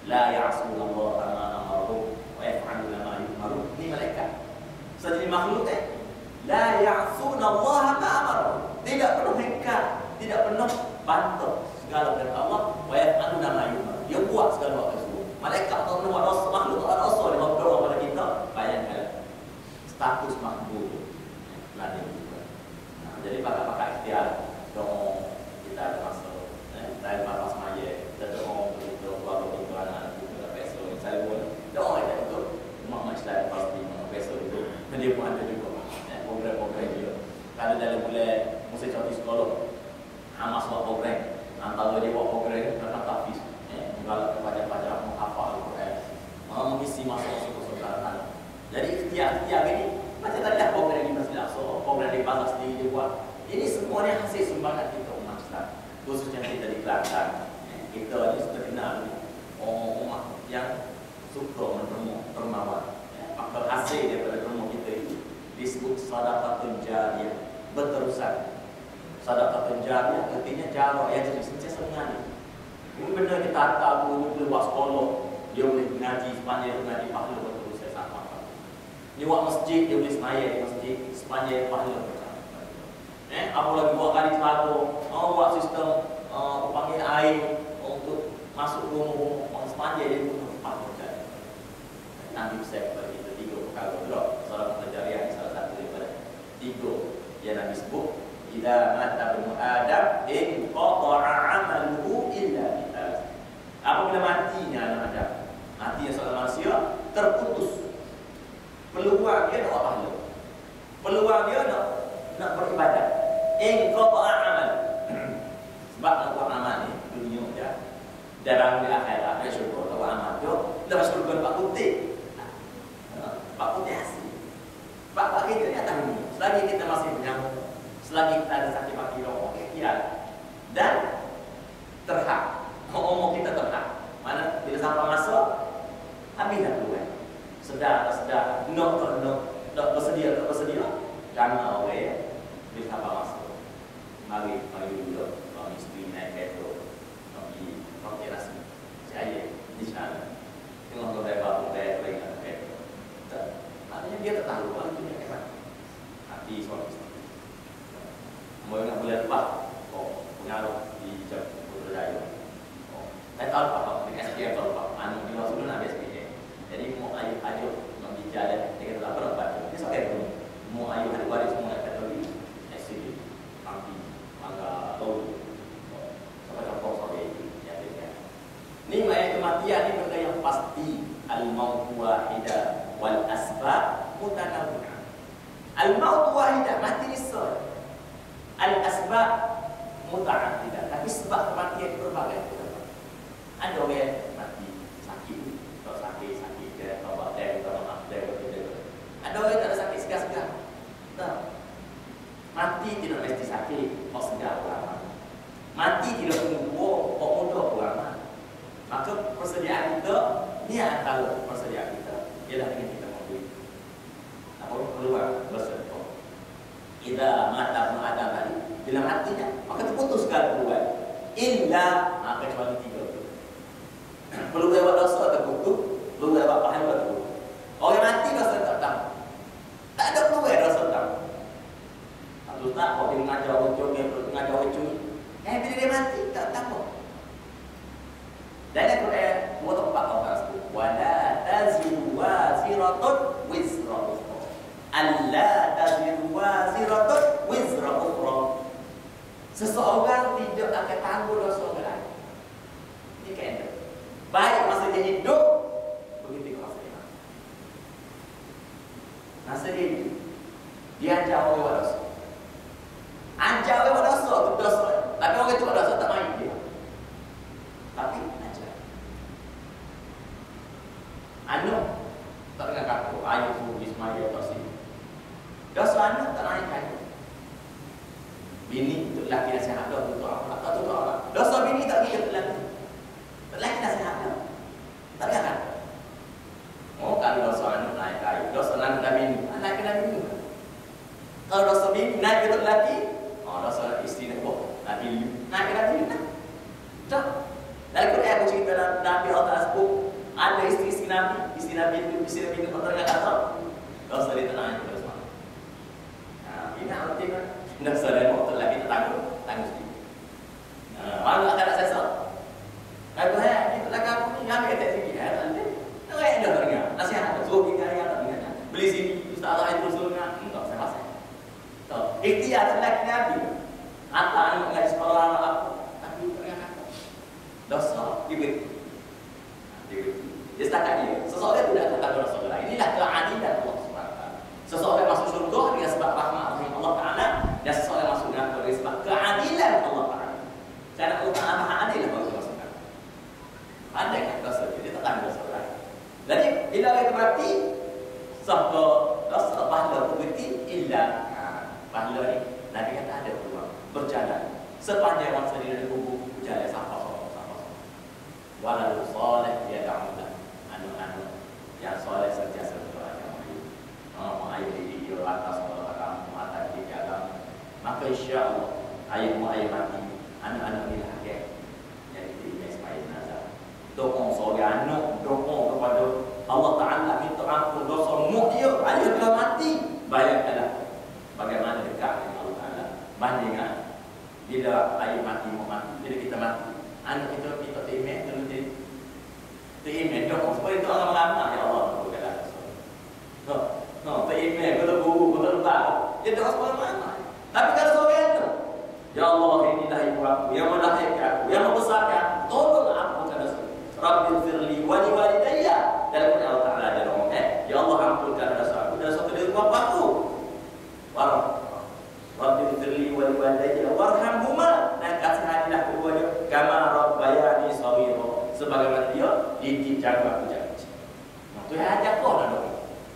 la ya'sunallaha ma amaru wa yaf'aluna ma yu'maru. Ini malaikat. Jadi makhluk la ya'sunallaha ma amaru, tidak pernah ingkar, tidak pernah bantah segala perintah Allah, wa yaf'aluna ma yu'maru, dia buat segala sesuatu. Malaikat Allah wa rasul, makhluk Allah rasul yang berdoa kepada kita, bayangkan status makbul. Jadi pakai ikhtiar doa kita ada masa dari bapak semaya kita doa untuk keluarga kita, anak kita, besok saya pun doa kita untuk umat Islam pasti besok itu dia pun ada juga program-program dia. Kalau dalam bulan musim cuti sekolah Hamas buat program, antara dia buat program tentang tahfiz, mengalah pelajar-pelajar menghafal Al-Quran, mengisi masa sekolah. Jadi ikhtiar-ikhtiar ini macam tadi program di Masjid Al-Aqsa, program di Palestin dia buat. Ini semuanya hasil sumbangan kita umat Islam, khususnya kita di Kelantan. Kita ini terkenal umat yang suka dermawan. Maka hasil daripada derma kita itu disebut sedekah jariyah, berterusan. Sedekah jariyah artinya jarak yang jadi sentiasa mengalir. Ini benda kita hantar guru dia buat sekolah, dia boleh mengaji sepanjang mengaji pahala berterusan sama. Dia buat masjid, dia boleh semaya di masjid sepanjang pahala berterusan. Apa lagi buat kali telaga, buat sistem panggil air untuk masuk rumah-rumah sepanjang dia pun pahala. Nanti saya kepada kita 3 perkara pula. Salah pengajaran salah satu daripada 3 yang Nabi sebut, idza mata ibnu Adam in qata'a 'amaluhu illa bi thalath. Apabila matinya anak Adam, matinya seorang manusia, terputus peluang dia nak pahala, peluang dia nak beribadah. In qata'a 'amal. Sebab nak buat amal ni dunia je. Dalam di akhirat dia syukur kalau amal tu dah syukur Pak Putih. Pak Putih hasil. Pak kita ni atas ini. Selagi kita masih menyambung, selagi kita ada sakit mati roh, ikhtiar dan terhak. Omong kita terhak. Mana bila sampai masa habis dah keluar. Sedar tak sedar, nak bersedia tak bersedia. Jangan orang bila sampai masa. Mari dulu suami isteri naik kereta pergi roket rasmi. Saya insya-Allah. Tengok kalau saya bawa kereta dengan kereta. Maknanya dia tak tahu kalau itu dia kan. Hati suami isteri. Mau nak boleh lepas, pengaruh di jam Putrajaya. Saya tahu apa dengan SPM tahu apa. Anu di masa dulu nak SPM. Jadi mau ayuh nak bicara dia kata apa nak baca. Dia sakit dulu. Mau ayuh ada waris semua nak kata di SPM. Ambil maka tahu sampai contoh sampai ya dia. Ni mayat kematian ni benda yang pasti, al maut wahida wal asbab mutanawwi'ah. Al-maut wahidah, mati ni sah. Al-asbab muta'addidah, tapi sebab kematian berbagai. Ada orang mati sakit, tak sakit dia, tak buat dia, tak maaf dia. Ada orang tak ada sakit segar-segar. Tak. Mati tidak mesti sakit, kok segar ulama. Mati tidak tua, kok muda ulama. Maka persediaan kita, ni antara persediaan kita ialah dengan kita membeli. Apa keluar bersedekah. Ida mata Adam tadi, bila matinya, maka terputus segala peluang. Illa kecuali tiga. Peluang buat dosa terputus, peluang buat pahala terputus. Orang mati dosa tak tahu. Tak ada peluang dosa tahu. Satu tak, kalau dia mengajar orang curi, mengajar orang curi. Bila dia mati, tak tahu. Dan Al-Quran, dua tempat Allah sebut. Wala taziru waziratun wizra ukhra. Alla taziru waziratun wizra ukhra. Seseorang tidak akan tanggung dosa orang lain. Ini kena. Baik masa dia hidup, begitu masa dia mati. Masa dia hidup, dia ajar orang buat dosa. Ajar orang buat dosa, itu dosa. Tapi orang itu buat dosa tak main dia. Tapi ajar. Anak tak dengar kata Ayub, Ismail atau Sini. Dosa anak tak naik kayu. Bini untuk lelaki nasihat dah tutup Allah, tak tutup Allah. Dosa bini tak kira untuk lelaki. Lelaki nasihat dah. Tak dengar kata. Oh, kalau dosa anak naik kayu, dosa anak dan bini, naik kena bini. Kalau dosa bini naik untuk lelaki, dosa isteri nak buat, naik kena bini. Tak. Dalam Quran aku cerita dalam Nabi Allah sebut ada isteri Nabi, isteri Nabi itu Allah dengar kata dosa dia tak naik kepada semua. Ini arti kan? Dosa dia mau lagi tanggung sendiri. Malu akan nak sesat. Kalau kita lagi aku ni ambil kat sini, tak ada. Tak ada dengar. Nasihat tu suruh kita yang tak dengar. Beli sini ustaz Allah itu suruh dengar. Tak saya rasa. Tak. Ikhtiar lelaki Nabi. Anak anak mengaji sekolah anak aku, tapi tak dengar kata. Dosa diberi. Dia setakat dia. Seseorang tidak akan dosa lain. Inilah keadilan Allah SWT. Seseorang masuk syurga dengan sebab rahmat Allah Ta'ala, dan seseorang masuk neraka dengan sebab keadilan Allah Ta'ala. Cara Allah Ta'ala maha adil baru masuk neraka. Ada kan dosa dia tak tahu dosa lain. Jadi bila dia mati, sahka dosa pahala berhenti illa pahala ni. Nabi kata ada peluang berjalan sepanjang masa dia ada kubur berjalan sampai walau soleh dia da'ulah anu-anu yang soleh sentiasa berdoa yang baik. Ayat di atas orang mata di dalam, maka insya-Allah ayatmu ayat mati anak-anak ni lagi yang di Ismail Nazar. Doa seorang anak doa kepada Allah Taala minta ampun dosa mu dia ayat dia mati. Bayangkanlah bagaimana dekat dengan Allah Taala. Bandingkan bila ayat mati mau mati, bila kita mati anak kita terimeh dulu terimeh doa supaya itu orang lama ya Allah berkata terimeh kalau guru kalau lebar dia doa supaya lama. Tapi kalau seorang itu ya Allah inilah ibu aku yang melahirkan aku yang membesarkan tolong ampunkan dosa Rabbil firli wa liwalidayya. Dalam Allah Ta'ala ada doa ya Allah ampunkan dosa aku dan dosa kedua bapa aku. Rabbil firli wa liwalidayya warhamhuma, dan kasihanilah keduanya kama rabbayani shaghira, sebagaimana dia didik jaga aku jaga kecil. Tu yang ajak kau dah doa.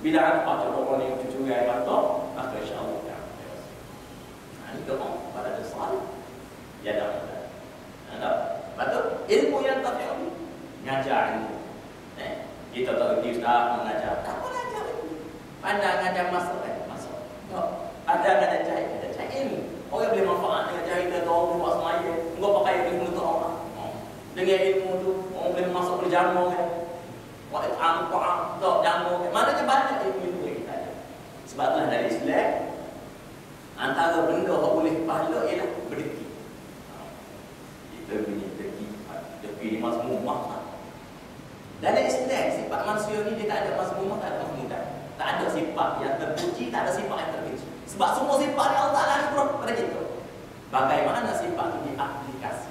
Bila apa orang yang cucu gaya mantap, maka insya-Allah ya. Ini doa pada dosa. Ya dah. Ada. Betul? Ilmu yang tak tahu ngajar ilmu. Kita tak reti ustaz mengajar. Tak apa ajar ilmu. Pandang ngajar masuk. Ada ngajar ilmu. Orang boleh manfaat dengan cara kita tahu buat semaya. Engkau pakai ilmu untuk Allah. Dengan ilmu tu orang boleh masuk berjamu kan. Buat angkau tak jamu. Maknanya banyak ilmu yang kita ada. Sebab itulah dari Islam antara benda yang boleh pahala ialah berdeki. Kita punya deki ni mazmumah. Dalam Islam sifat manusia ni dia tak ada mazmumah, tak ada mazmudah. Tak ada sifat yang terpuji, tak ada sifat yang terpuji. Sebab semua sifat yang Allah Ta'ala ni pada kita. Bagaimana sifat itu diaplikasi?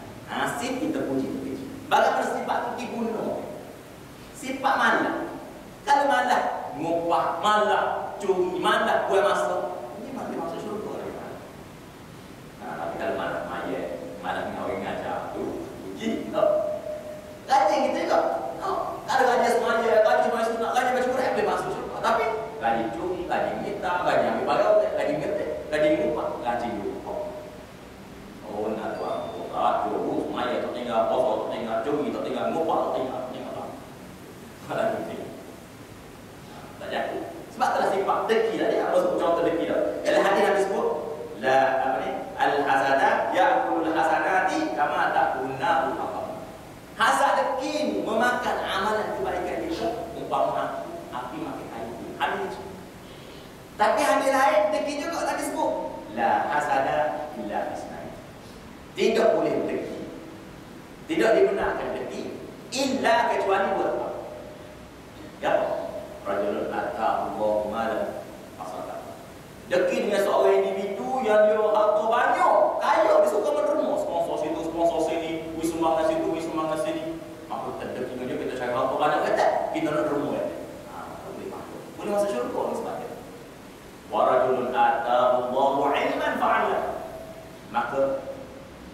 Sifat kita puji terpuji. Bagaimana sifat itu dibunuh? Sifat malah. Kalau malah ngupah, malah curi, malah buat masuk. Sebab itulah sifat deki tadi. Apa sebut contoh deki tu? Dalam hadis Nabi sebut, la apa ni? Al-hasada ya'kulul hasanati kama ta'kunna al-haqqam. Hasad deki memakan amalan kebaikan kita umpama api makan kayu. Habis. Tapi hadis lain deki juga Nabi sebut, la hasada illa bisnain. Tidak boleh deki. Tidak dibenarkan deki illa kecuali buat apa? Ya apa? Rajulun ata'allahu malan fasada. Deki dengan seorang individu yang dia harta banyak, kaya, dia suka menderma, sponsor situ, sponsor sini, wisumbangan situ, wisumbangan sini. Maka kita deki dengan dia, kita cari harta banyak kata, kita nak derma kan? Boleh masuk. Boleh masuk syurga ni sebabnya. Wa rajulun ata'allahu ilman fa'ala. Maka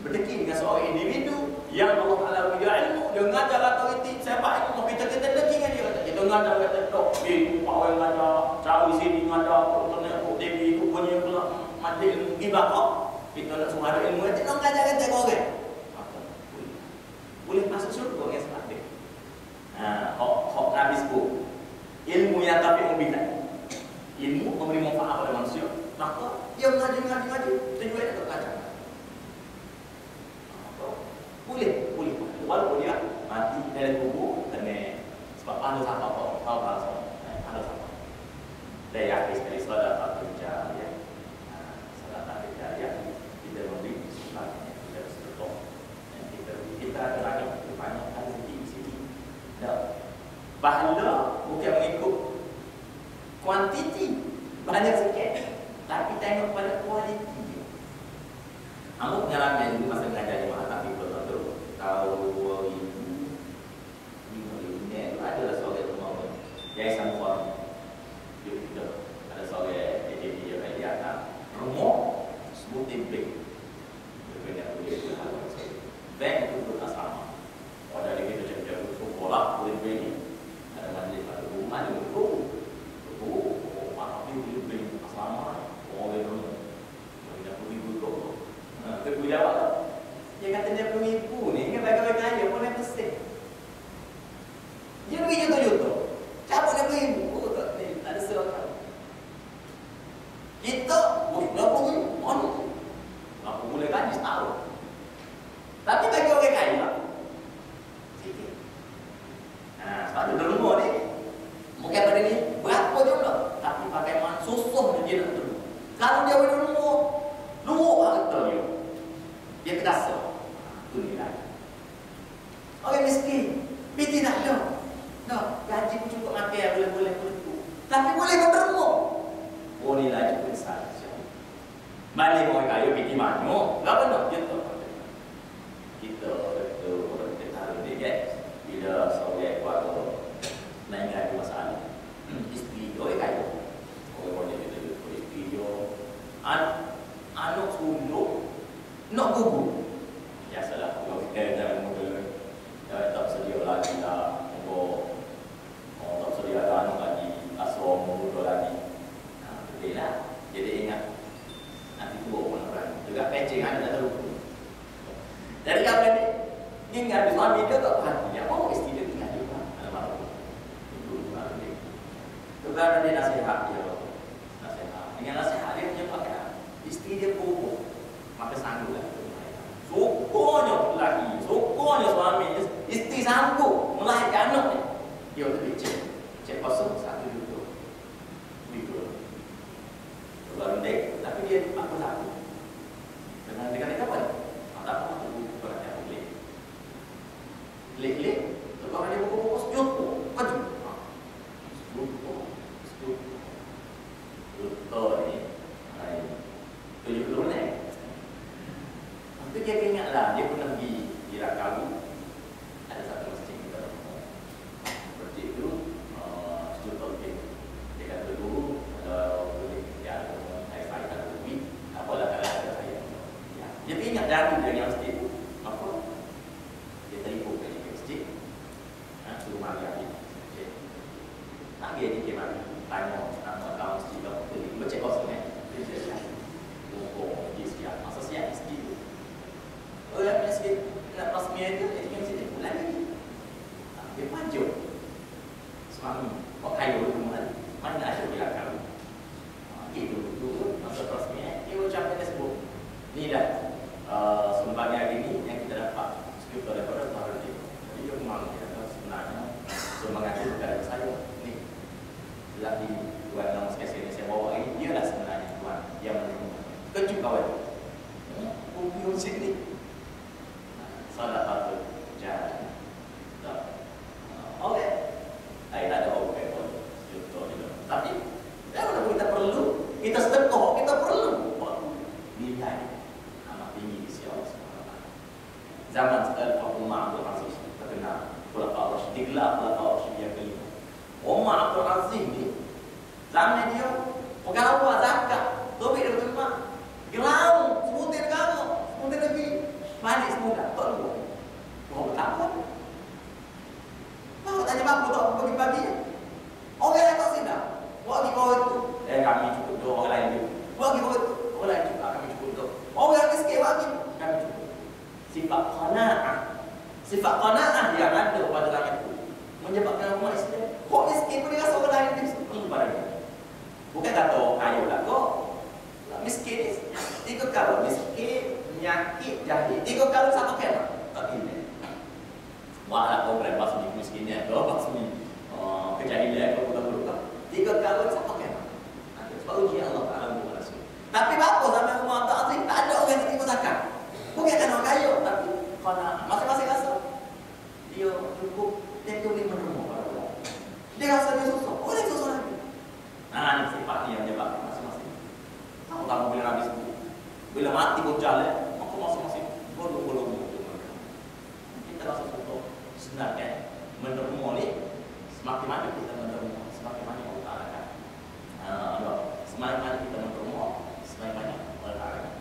berdeki dengan seorang individu yang Allah Ta'ala beri ilmu, dia ngajar otoriti, siapa ilmu, kita deki dengan dia, kita ngajar, kata, dok, pak orang ngajar, cari sini ngajar, kena kok dewi, kok punya pula, mati ilmu, pergi belakang, kita nak suruh ada ilmu, kita nak ngajar kata orang. Boleh masuk syurga dengan sebab dia. Hak Nabi sebut, ilmu yang tapi membidan, ilmu memberi manfaat pada manusia, maka dia ngaji, tujuan dia tak ngajar. Boleh. Walaupun dia mati dalam kubur kena sebab ada siapa tahu ada siapa. Dan yang sekali salat kerja ya. Salat kerja ya. Kita memberi sesuatu kita sesuatu. Kita ada lagi banyak ada di sini. Dah. Pahala bukan mengikut kuantiti banyak sikit, tapi tengok pada kualiti. Amuk pengalaman dulu masa mengajar di Mahatami tahun 2005 ni adalah seorang rumah Yayasan Forum Jupiter, ada seorang AJD yang bagi anak rumah smoothie bank berbeda boleh berhalang bank untuk asrama pada dia kita cakap sekolah boleh beli ada majlis pada rumah dia maaf dia boleh beli asrama boleh rumah boleh ribu tu kita jawab tak? Dia kata dia penipu ni, kan bagi-bagi kaya pun dia bersih. Dia pergi juta-juta. Cabut dia penipu, tak ada serang. Kita, berapa ribu? Mana? Berapa boleh gaji setahun. Tapi bagi orang kaya, sikit. Sebab tu derma ni, bukan pada ni, berapa jumlah. Tapi bagaimana susah dia nak derma. Kalau dia boleh derma, luar harta dia. Dia kedasa. Orang miskin, dia tidak ada. Gaji pun cukup makan, boleh tu. Tapi boleh berderma. Bolehlah juga saja. Balik orang kaya pergi mana? Tak benar dia tu. Kita tahu dia kan. Bila seorang keluarga lain ada masalah. Isteri orang kaya. Orang dia isteri dia. Anak sulung nak gugur. Biasalah kalau kita model tak sedia lagi lah tak sedia ada anak lagi asal muda lagi betul lah. Jadi ingat nanti tua pun orang juga pecing ada tak tahu. Jadi kalau ni ingat suami dia tak perhatian mau isteri dia tinggal juga ada malu itu baru dia juga dia nasihat dia dengan nasihat dia punya pakai isteri dia pupuk maka sanggup lah. Sokonnya lelaki, sokonnya suami, isteri sanggup melahirkan anak ni. Dia pergi cek kosong 1 juta. Begitu. Baru dek, tapi dia apa laku? Dengan dekat kapan? Tak apa tu orang yang boleh. Klik, tukar dia buku sejuta, maju. Juta ni. 70 ni. Itu dia ingatlah, dia pernah pergi Iraq Kawi. Ada satu masjid kita seperti itu, sejuta lebih. Dia kata dulu, kalau boleh ya, saya ada lebih, apalah kalau ada saya. Ya. Dia ingat dari dia masjid itu, apa? Dia telefon ke masjid, suruh mari lagi. Tak dia di kemari, tanya nama masjid apa? Dia baca kosong ni. Oh, dia siap, masa siap masjid. Orang masjid nak rasmi itu, dia tinggal masjid pulang lagi. Dia panjang. Suami, kok kayu rumah ni. Mana ada bilang kami. Itu masa rasmi. Dia ucapkan tersebut. Ni dah sumbangan hari ni yang kita dapat skrip daripada Tuhan itu. Jadi dia memang sebenarnya sumbangan itu bukan dari saya. Ni lagi Tuhan dalam sekali ini saya bawa ini dia lah sebenarnya Tuhan yang menerima. Kejut kawan. Bumi musik ni. Salah satu jalan. Okey. Saya tak ada okey pun. Tapi kita perlu, kita sedekah, kita perlu nilai amat tinggi di sisi Allah SWT. Zaman sekarang Umar Abdul Aziz terkenal Khulafaur Rasyidin, Khulafaur Rasyidin yang kelima. Umar Abdul Aziz ni zaman dia pegawai zakat, tobik dia terima, gelau, sebutin kamu, sebutin lagi, manis muda, tak lupa. Kau betapa? Kau tanya bapak tak bagi-bagi? Orang yang tak sedar, buat di bawah itu, kami cukup doa orang lain juga. Buat di bawah itu, orang lain juga kami cukup doa. Orang yang miskin bagi, kami cukup. Sifat qanaah, sifat qanaah yang ada pada rakyat itu menyebabkan umat Islam. Kok miskin pun dia rasa orang lain dia perlu pada dia. Bukan kata kaya lah kok. Miskin ni, tiga kali miskin, penyakit, jahil. Tiga kali sama kena. Tak ini. Wah, program pasal miskinnya, dua pasal kejahilan atau bukan-bukan. Tiga kali sama kena. Sebab ujian Allah Ta'ala bukan Rasul. Tapi bapa zaman Umar Abdul Aziz tak ada orang yang terima zakat. Bukan kan orang kaya, tapi kerana masing-masing rasa dia cukup, dia boleh menerima pada orang. Dia rasa dia susah, boleh susah lagi. Ini sifat ni yang menyebabkan masing-masing. Tahu kamu bila Nabi sebut, bila mati pun jalan, maka masing-masing bolong-bolong. Kita rasa susah. Sebenarnya menerima ni semakin mana kita menerima, semakin mana Allah Ta'ala kan. Semakin mana kita menerima, semakin mana Allah Ta'ala kan.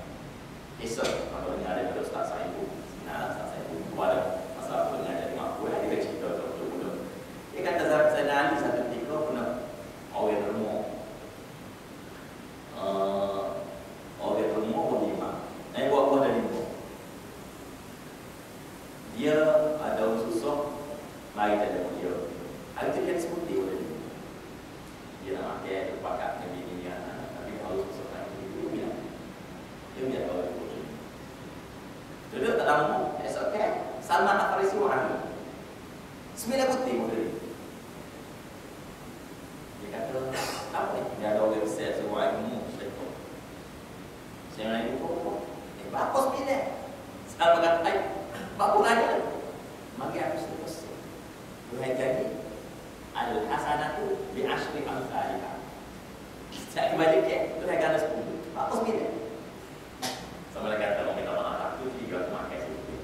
Esok, kalau dengar daripada Ustaz saya ibu, sebenarnya Ustaz saya ibu ada masalah aku dengar dari mak aku, dia cerita betul-betul. Dia kata Zainal Ali satu ketika pernah orang terima, orang terima pun lima. Buat-buat dari lima. Dia ada orang susah, lain daripada dia. Hal itu dia disebut dia oleh dia. Dia nak pakai, dia pakai Nabi ni tapi kalau susah lain dia biar. Dia biar kalau dia boleh. Duduk tak lama, esok kan, Salman Al-Farisi wahai. 9 putih model. Dia kata, apa ni? Dia ada orang besar sebuah ilmu, syaitan. Saya nak ikut, berapa 9? Salman kata, berapa tanya? Maka aku selesai. Duhai jadi al-hasanatu bi'ashri amsalihah. Saya balik ke duhai ganda 10. Apa 9? Sama lagi kata orang kita malah aku 3 memakai situ.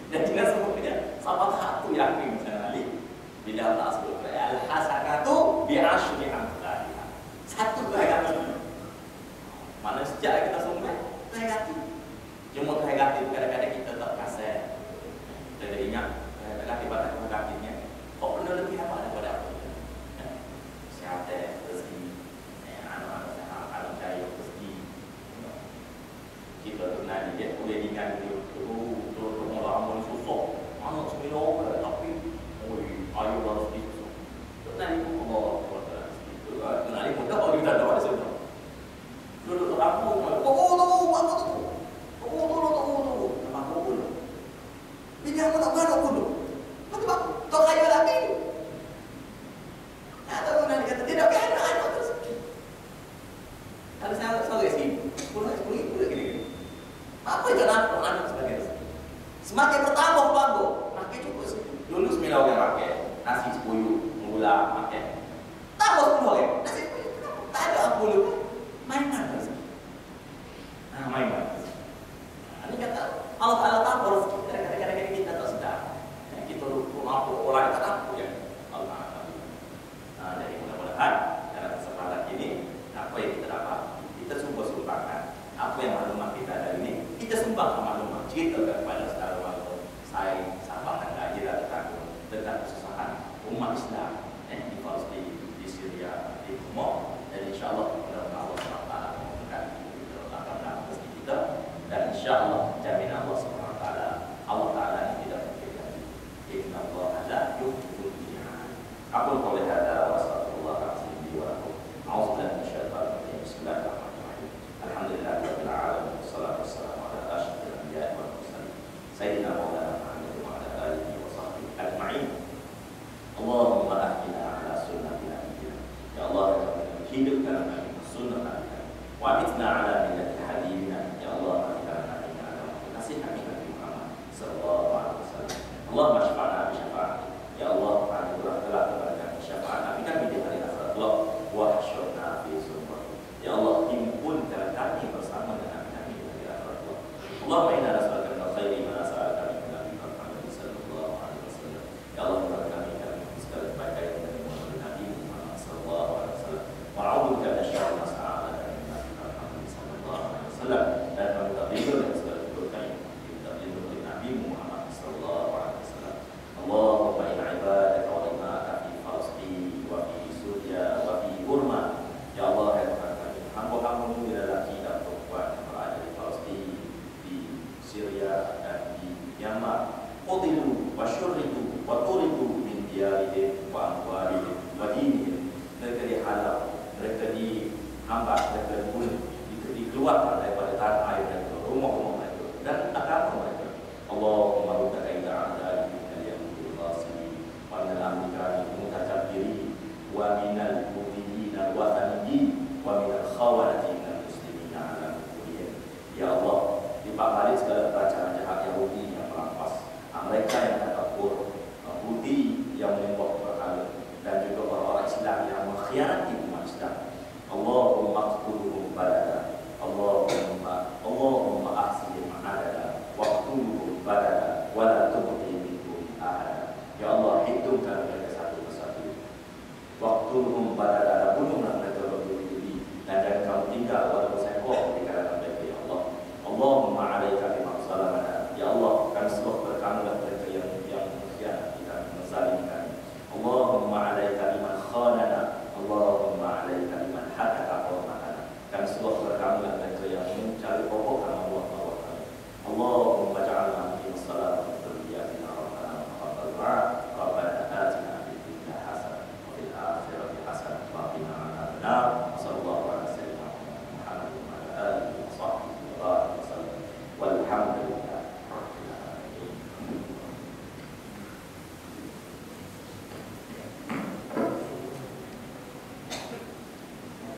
Dan jangan semuanya sama satu yang misalnya Ali bila Allah sebut al-hasanatu bi'ashri amsalihah. Satu duhai ganda 10. Mana sejak kita semua duhai ganda. Cuma duhai ganda kadang-kadang kita tak kasih. Dan dia ingat lelaki batas kematiannya kok benda lebih apa daripada apa siapa rezeki anak-anak sehat alam jaya rezeki kita tu nak dia boleh dengan dia tu orang amun susah anak semua orang tapi ayu harus susah tu nak itu Allah rezeki tu nak itu mudah kalau kita dapat sesuatu duduk terapung Bila aku nak berada dulu, betul tak kaya lagi. Atau mana dia kata tidak kaya anak terus. Kalau saya sih, pulang lagi. Apa itu anak sebagai semakin bertambah banggo, makin cukup. Dulu 9 orang pakai nasi 10 gula pakai. Tambah 10 orang nasi 10 tak ada 10 mainan terus. Mainan. Ini kata Allah Ta'ala tambah rezeki. Kadang-kadang kita tak sedar. Kita lupa orang tak tahu ya. Allah Ta'ala. Jadi mudah-mudahan dalam kesempatan ini apa yang kita dapat kita sumbangkan. Apa yang maklumat kita ada ini kita sumbangkan maklumat. Cerita kepada saudara waktu saya sampaikan lagi tentang kesusahan umat Islam di Palestin, di Syria, di Timur dan insyaAllah mudah-mudahan Allah SWT memudahkan kita dan insyaAllah jaminan Allah SWT Allah Ta'ala yang tidak membedakan. Inna Allah la yuhibbul jihad. Aku boleh ada wa sallallahu alaihi wa hidupkan kami sunnah Nabi kami. Wa mitna ala millati habibina, ya Allah matikan kami ala kasih kami Nabi Muhammad sallallahu alaihi wasallam. Allahumma syafa'na bi syafa'ati, ya Allah anugerah telah kepada kami syafaat Nabi kami di hari akhirat kelak, wa hasyurna fi zumrati, ya Allah himpunkan kami bersama dengan kami di hari akhirat kelak. Allahumma inna nas'aluka min khairi ma sa'alaka min Nabi Muhammad sallallahu alaihi wasallam, ya Allah kami segala kebaikan dari Nabi Muhammad sallallahu alaihi wasallam. Wa'udzuka min syarri ma sa'alaka min Nabi Muhammad sallallahu alaihi wasallam, dan kami berlindung dari segala keburukan yang kita berlindung dari Nabi Muhammad sallallahu alaihi wasallam. Allahumma inna ibadaka wa imaka fi Palestin wa fi Suria wa fi Burma, ya Allah ya Tuhan kami hamba-hamba-Mu di lelaki dan perempuan yang berada di Palestin, di Syria dan di Myanmar. Qutilu wa syurridu wa turidu min diyarihim wa amwalihim wa dinihim. Mereka dihalau, mereka dihambat, mereka dibunuh, dikeluarkan daripada tanah air mereka, rumah-rumah mereka dan agama mereka. Allahumma rudda kaida a'da'ihim minal yahudi wal ghasibin wa minal amrikani mutakabbirin wa minal mubtidin al-wathaniyyin wa minal khawanati minal muslimin ala kullihim. Ya Allah, dibalik segala perancangan jahat Yahudi yang merampas, mereka yang takabur, Budi yang menyembah berhala, dan juga orang-orang Islam yang mengkhianati umat Islam. Allahumma qtuluhum badada, Allahumma ahsihim adada, waqtuluhum badada, wa la tubqi minhum ahada. Ya Allah, hitungkan mereka satu persatu. Waqtuluhum badada, bunuhlah mereka berduri-duri, dan jangan kamu tinggal walaupun seekor di kalangan mereka. Ya Allah, Allahumma alaika biman zalamana, ya Allah kami seruh berkamulah mereka yang mengkhianati kami, menzalimi kami. Allahumma alaika biman khanana, Allahumma alaika biman hataka hurmatana, kami seruh berkamulah mereka yang mencari pokokkan Allah kami. Allahumma ja'alna min salati dzurriyyatina rabbana taqabbal du'a, rabbana atina fid dunya hasanah wa fil akhirati hasanah wa qina adzabannar.